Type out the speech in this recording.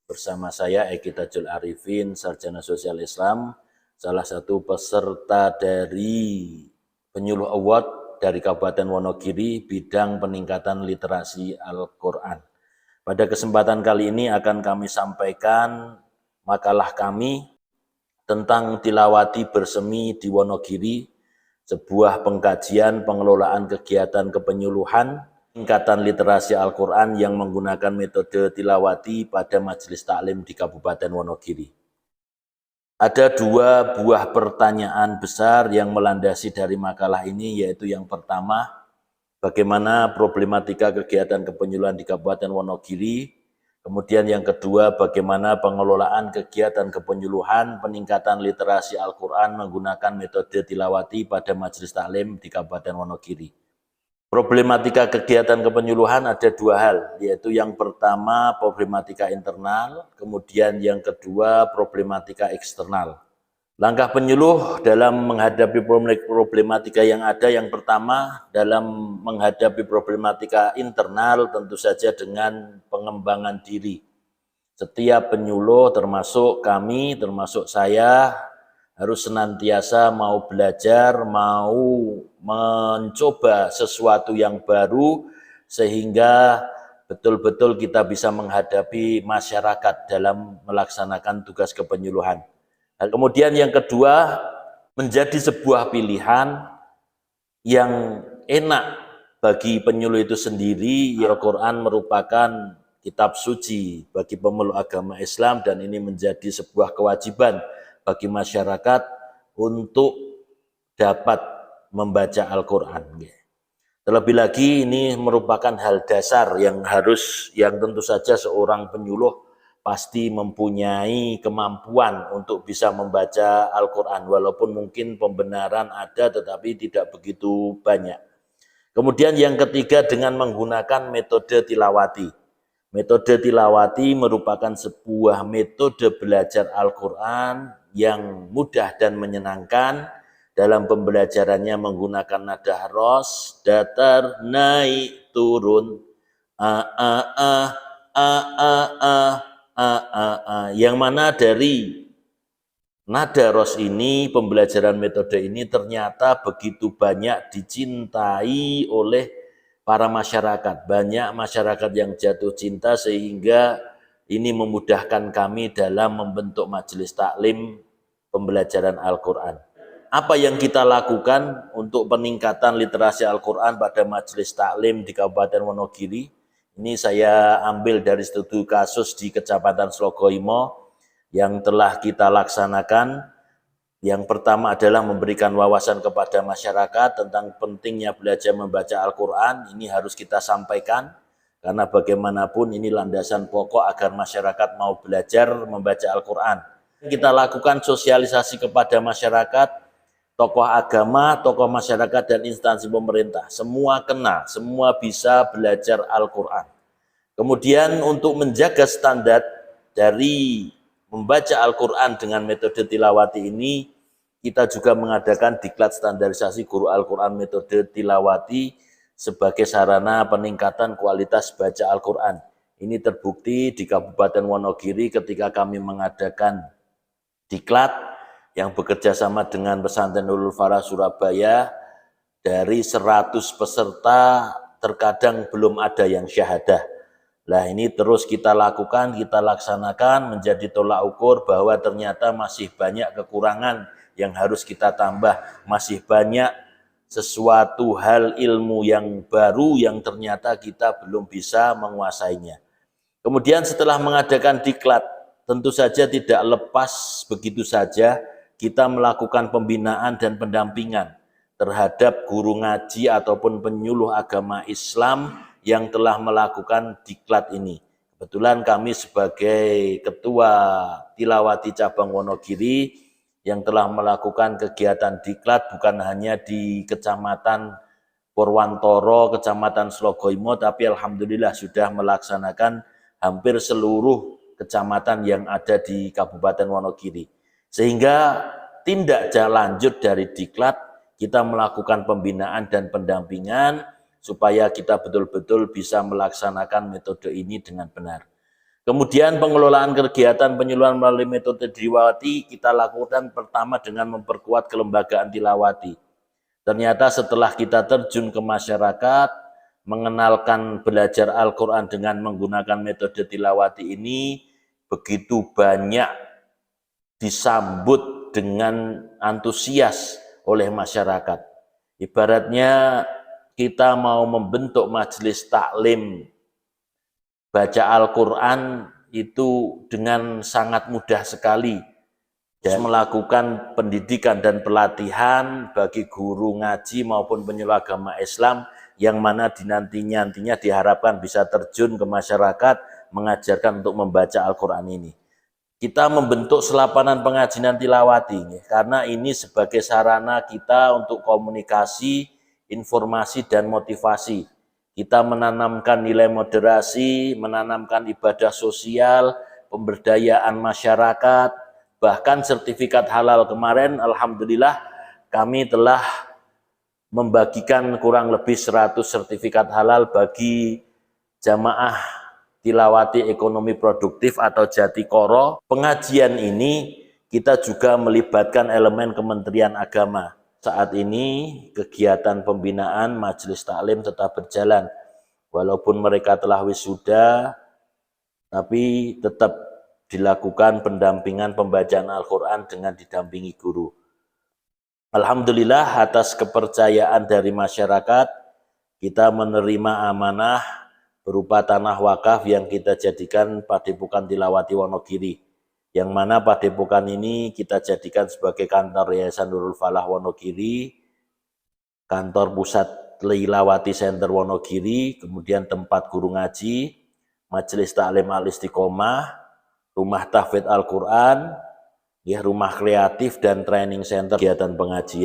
Bersama saya Eki Tajul Arifin, Sarjana Sosial Islam, salah satu peserta dari Penyuluh Award dari Kabupaten Wonogiri bidang peningkatan literasi Al-Quran. Pada kesempatan kali ini akan kami sampaikan makalah kami tentang tilawati bersemi di Wonogiri, sebuah pengkajian pengelolaan kegiatan kepenyuluhan peningkatan literasi Al-Quran yang menggunakan metode tilawati pada majelis taklim di Kabupaten Wonogiri. Ada dua buah pertanyaan besar yang melandasi dari makalah ini, yaitu yang pertama, bagaimana problematika kegiatan kepenyuluhan di Kabupaten Wonogiri. Kemudian yang kedua, bagaimana pengelolaan kegiatan kepenyuluhan peningkatan literasi Al-Quran menggunakan metode tilawati pada majelis taklim di Kabupaten Wonogiri. Problematika kegiatan kepenyuluhan ada dua hal, yaitu yang pertama problematika internal, kemudian yang kedua problematika eksternal. Langkah penyuluh dalam menghadapi problematika yang ada, yang pertama dalam menghadapi problematika internal tentu saja dengan pengembangan diri. Setiap penyuluh termasuk kami, termasuk saya, harus senantiasa mau belajar, mau mencoba sesuatu yang baru, sehingga betul-betul kita bisa menghadapi masyarakat dalam melaksanakan tugas kepenyuluhan. Dan kemudian yang kedua, menjadi sebuah pilihan yang enak bagi penyuluh itu sendiri. Al-Quran merupakan kitab suci bagi pemeluk agama Islam, dan ini menjadi sebuah kewajiban bagi masyarakat untuk dapat membaca Al-Quran. Terlebih lagi ini merupakan hal dasar yang tentu saja seorang penyuluh pasti mempunyai kemampuan untuk bisa membaca Al-Quran, walaupun mungkin pembenaran ada tetapi tidak begitu banyak. Kemudian yang ketiga, dengan menggunakan metode tilawati. Metode tilawati merupakan sebuah metode belajar Al-Quran yang mudah dan menyenangkan. Dalam pembelajarannya menggunakan nada ros, datar, naik, turun, yang mana dari nada ros ini, pembelajaran metode ini ternyata begitu banyak dicintai oleh para masyarakat. Banyak masyarakat yang jatuh cinta, sehingga ini memudahkan kami dalam membentuk majelis taklim pembelajaran Al-Quran. Apa yang kita lakukan untuk peningkatan literasi Al-Quran pada majelis taklim di Kabupaten Wonogiri? Ini saya ambil dari studi kasus di Kecamatan Slogoimo yang telah kita laksanakan. Yang pertama adalah memberikan wawasan kepada masyarakat tentang pentingnya belajar membaca Al-Quran. Ini harus kita sampaikan, karena bagaimanapun ini landasan pokok agar masyarakat mau belajar membaca Al-Quran. Kita lakukan sosialisasi kepada masyarakat, tokoh agama, tokoh masyarakat, dan instansi pemerintah. Semua kena, semua bisa belajar Al-Quran. Kemudian untuk menjaga standar dari membaca Al-Quran dengan metode tilawati ini, kita juga mengadakan diklat standarisasi guru Al-Quran metode tilawati sebagai sarana peningkatan kualitas baca Al-Quran. Ini terbukti di Kabupaten Wonogiri ketika kami mengadakan diklat yang bekerja sama dengan Pesantren Nurul Farah Surabaya. Dari 100 peserta terkadang belum ada yang syahadah. Nah, ini terus kita lakukan, kita laksanakan menjadi tolak ukur bahwa ternyata masih banyak kekurangan yang harus kita tambah, masih banyak sesuatu hal ilmu yang baru yang ternyata kita belum bisa menguasainya. Kemudian setelah mengadakan diklat, tentu saja tidak lepas begitu saja kita melakukan pembinaan dan pendampingan terhadap guru ngaji ataupun penyuluh agama Islam yang telah melakukan diklat ini. Kebetulan kami sebagai Ketua Tilawati Cabang Wonogiri yang telah melakukan kegiatan diklat bukan hanya di Kecamatan Purwantoro, Kecamatan Slogoimo, tapi alhamdulillah sudah melaksanakan hampir seluruh kecamatan yang ada di Kabupaten Wonogiri. Sehingga tindak lanjut dari diklat, kita melakukan pembinaan dan pendampingan supaya kita betul-betul bisa melaksanakan metode ini dengan benar. Kemudian pengelolaan kegiatan penyuluhan melalui metode Tilawati kita lakukan pertama dengan memperkuat kelembagaan Tilawati. Ternyata setelah kita terjun ke masyarakat, mengenalkan belajar Al-Quran dengan menggunakan metode Tilawati ini, begitu banyak disambut dengan antusias oleh masyarakat. Ibaratnya kita mau membentuk majelis taklim baca Al-Quran itu dengan sangat mudah sekali, dan melakukan pendidikan dan pelatihan bagi guru ngaji maupun penyuluh agama Islam yang mana nantinya diharapkan bisa terjun ke masyarakat mengajarkan untuk membaca Al-Quran ini. Kita membentuk selapanan pengajian tilawati karena ini sebagai sarana kita untuk komunikasi, informasi, dan motivasi. Kita menanamkan nilai moderasi, menanamkan ibadah sosial, pemberdayaan masyarakat, bahkan sertifikat halal kemarin, alhamdulillah kami telah membagikan kurang lebih 100 sertifikat halal bagi jamaah Tilawati Ekonomi Produktif atau Jatikoro. Pengajian ini kita juga melibatkan elemen Kementerian Agama. Saat ini kegiatan pembinaan majelis taklim tetap berjalan. Walaupun mereka telah wisuda, tapi tetap dilakukan pendampingan pembacaan Al-Quran dengan didampingi guru. Alhamdulillah atas kepercayaan dari masyarakat, kita menerima amanah berupa tanah wakaf yang kita jadikan Padepokan Tilawati Wonogiri. Yang mana Padepokan ini kita jadikan sebagai kantor Yayasan Nurul Falah Wonogiri, kantor pusat Tilawati Center Wonogiri, kemudian tempat guru ngaji, majelis taklim al-istiqomah, rumah tahfidz Al-Quran, ya, rumah kreatif dan training center kegiatan pengajian.